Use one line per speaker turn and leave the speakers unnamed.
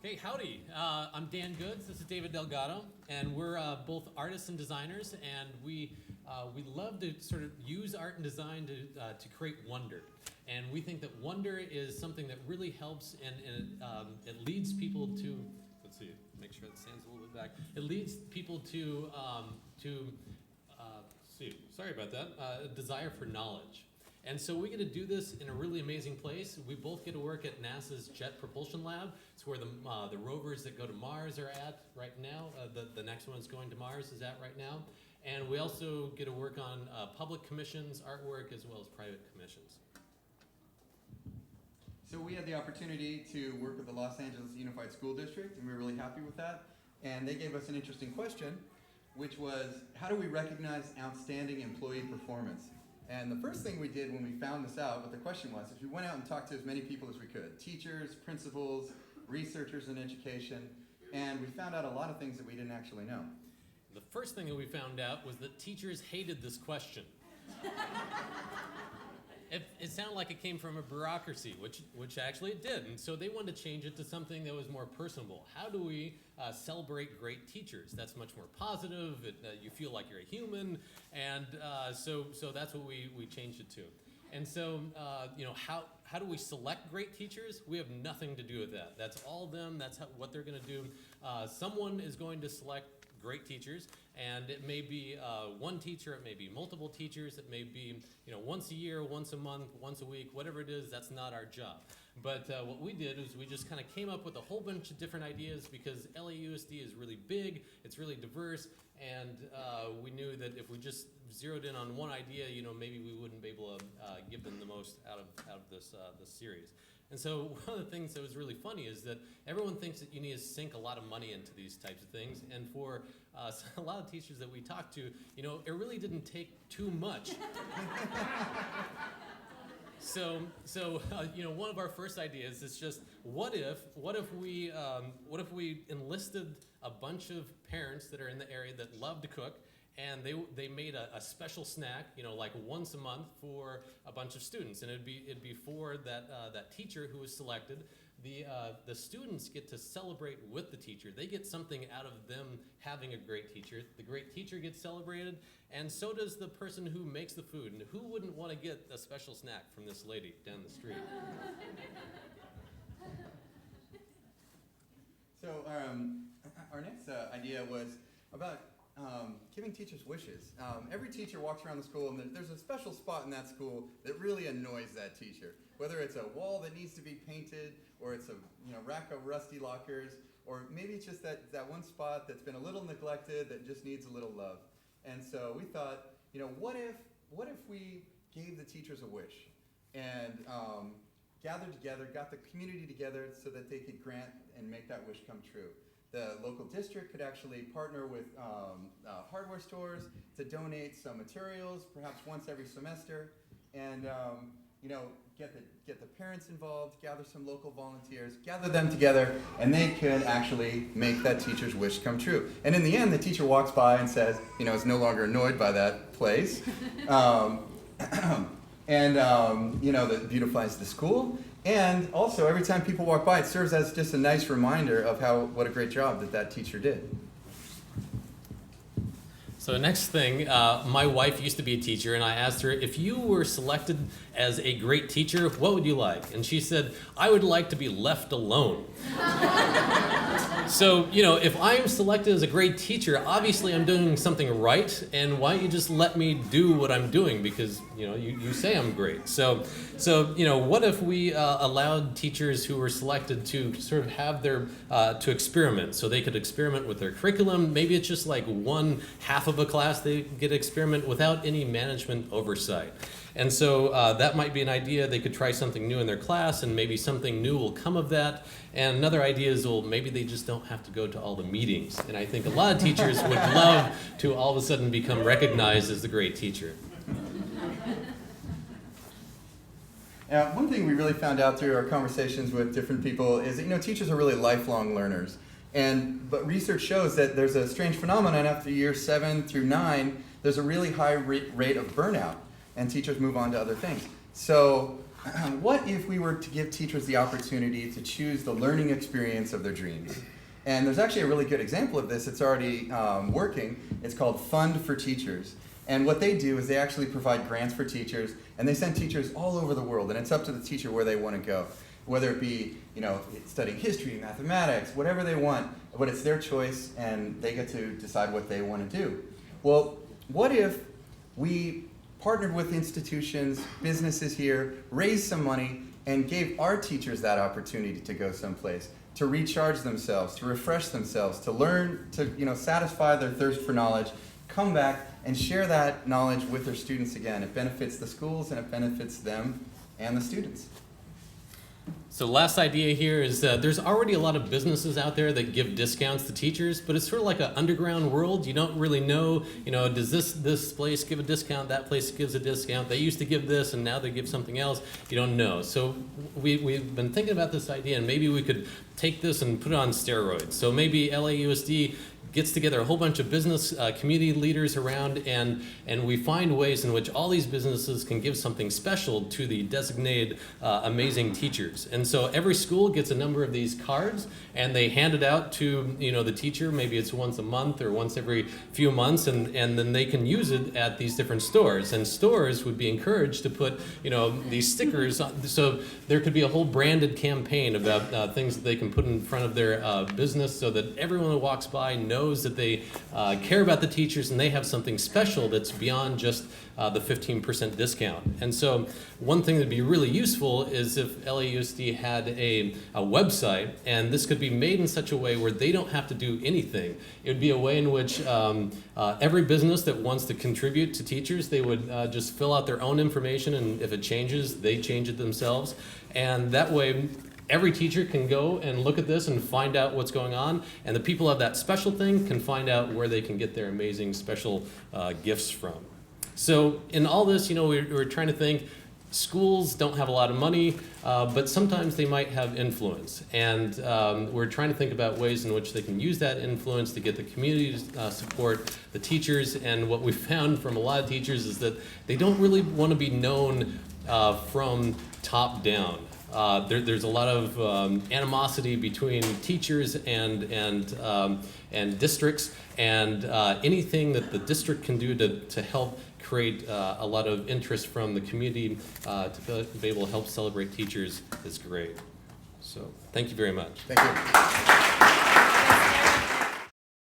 Hey, howdy. I'm Dan Goods. This is David Delgado, and we're both artists and designers, and we love to sort of use art and design to create wonder. And we think that wonder is something that really helps, and it leads people to. Let's see. Make sure it stands a little bit back. It leads people to sorry about that. A desire for knowledge. And so we get to do this in a really amazing place. We both get to work at NASA's Jet Propulsion Lab. It's where the rovers that go to Mars are at right now. The next one is going to Mars is at right now. And we also get to work on public commissions, artwork, as well as private commissions.
So we had the opportunity to work with the Los Angeles Unified School District, and we were really happy with that. And they gave us an interesting question, which was, how do we recognize outstanding employee performance? And the first thing we did when we found this out, what the question was, is we went out and talked to as many people as we could, teachers, principals, researchers in education, and we found out a lot of things that we didn't actually know.
The first thing that we found out was that teachers hated this question. It sounded like it came from a bureaucracy, which actually it did. And so they wanted to change it to something that was more personable. How do we celebrate great teachers? That's much more positive. You feel like you're a human. And so that's what we changed it to. And so, how do we select great teachers? We have nothing to do with that. That's all them. That's what they're going to do. Someone is going to select great teachers, and it may be one teacher, it may be multiple teachers, it may be once a year, once a month, once a week, whatever it is. That's not our job. But what we did is we just kind of came up with a whole bunch of different ideas because LAUSD is really big, it's really diverse, and we knew that if we just zeroed in on one idea, maybe we wouldn't be able to give them the most out of this series. And so one of the things that was really funny is that everyone thinks that you need to sink a lot of money into these types of things. And for a lot of teachers that we talked to, it really didn't take too much. So one of our first ideas is just what if we enlisted a bunch of parents that are in the area that love to cook, and they made a special snack, like once a month for a bunch of students, and it'd be for that teacher who was selected. The students get to celebrate with the teacher. They get something out of them having a great teacher. The great teacher gets celebrated, and so does the person who makes the food. And who wouldn't want to get a special snack from this lady down the street?
So our next idea was about giving teachers wishes. Every teacher walks around the school, and there's a special spot in that school that really annoys that teacher. Whether it's a wall that needs to be painted, or it's a rack of rusty lockers, or maybe it's just that one spot that's been a little neglected that just needs a little love. And so we thought, what if we gave the teachers a wish and gathered together, got the community together so that they could grant and make that wish come true. The local district could actually partner with hardware stores to donate some materials, perhaps once every semester, and get the parents involved, gather some local volunteers, gather them together, and they could actually make that teacher's wish come true. And in the end, the teacher walks by and says, is no longer annoyed by that place, that beautifies the school. And also, every time people walk by, it serves as just a nice reminder of what a great job that teacher did.
So the next thing, my wife used to be a teacher, and I asked her, if you were selected as a great teacher, what would you like? And she said, I would like to be left alone. So, if I'm selected as a great teacher, obviously I'm doing something right, and why don't you just let me do what I'm doing, because, you say I'm great. So what if we allowed teachers who were selected to sort of have to experiment, so they could experiment with their curriculum. Maybe it's just like one half of a class they get to experiment without any management oversight. And so that might be an idea. They could try something new in their class, and maybe something new will come of that. And another idea is, maybe they just don't have to go to all the meetings. And I think a lot of teachers would love to all of a sudden become recognized as the great teacher.
Now, one thing we really found out through our conversations with different people is that, teachers are really lifelong learners. But research shows that there's a strange phenomenon after year 7 through 9, there's a really high rate of burnout, and teachers move on to other things. So what if we were to give teachers the opportunity to choose the learning experience of their dreams? And there's actually a really good example of this. It's already working. It's called Fund for Teachers. And what they do is they actually provide grants for teachers, and they send teachers all over the world, and it's up to the teacher where they want to go. Whether it be, studying history, mathematics, whatever they want, but it's their choice, and they get to decide what they want to do. Well, what if we partnered with institutions, businesses here, raised some money, and gave our teachers that opportunity to go someplace, to recharge themselves, to refresh themselves, to learn, to satisfy their thirst for knowledge, come back and share that knowledge with their students again. It benefits the schools and it benefits them and the students.
So last idea here is there's already a lot of businesses out there that give discounts to teachers, but it's sort of like an underground world. You don't really know, does this place give a discount, that place gives a discount, they used to give this and now they give something else. You don't know. So we've been thinking about this idea, and maybe we could take this and put it on steroids. So maybe LAUSD gets together a whole bunch of business community leaders around, and we find ways in which all these businesses can give something special to the designated amazing teachers. And so every school gets a number of these cards, and they hand it out to the teacher. Maybe it's once a month or once every few months, and then they can use it at these different stores. And stores would be encouraged to put these stickers on, so there could be a whole branded campaign about things that they can put in front of their business, so that everyone who walks by knows that they care about the teachers and they have something special that's beyond just the 15% discount. And so one thing that would be really useful is if LAUSD had a website, and this could be made in such a way where they don't have to do anything. It would be a way in which every business that wants to contribute to teachers, they would just fill out their own information, and if it changes, they change it themselves. And that way, every teacher can go and look at this and find out what's going on, and the people of that special thing can find out where they can get their amazing special gifts from. So in all this, we're trying to think, schools don't have a lot of money, but sometimes they might have influence. And we're trying to think about ways in which they can use that influence to get the community to support the teachers. And what we found from a lot of teachers is that they don't really want to be known from top down. There's a lot of animosity between teachers and districts, and anything that the district can do to help create a lot of interest from the community to be able to help celebrate teachers is great. So thank you very much.
Thank you.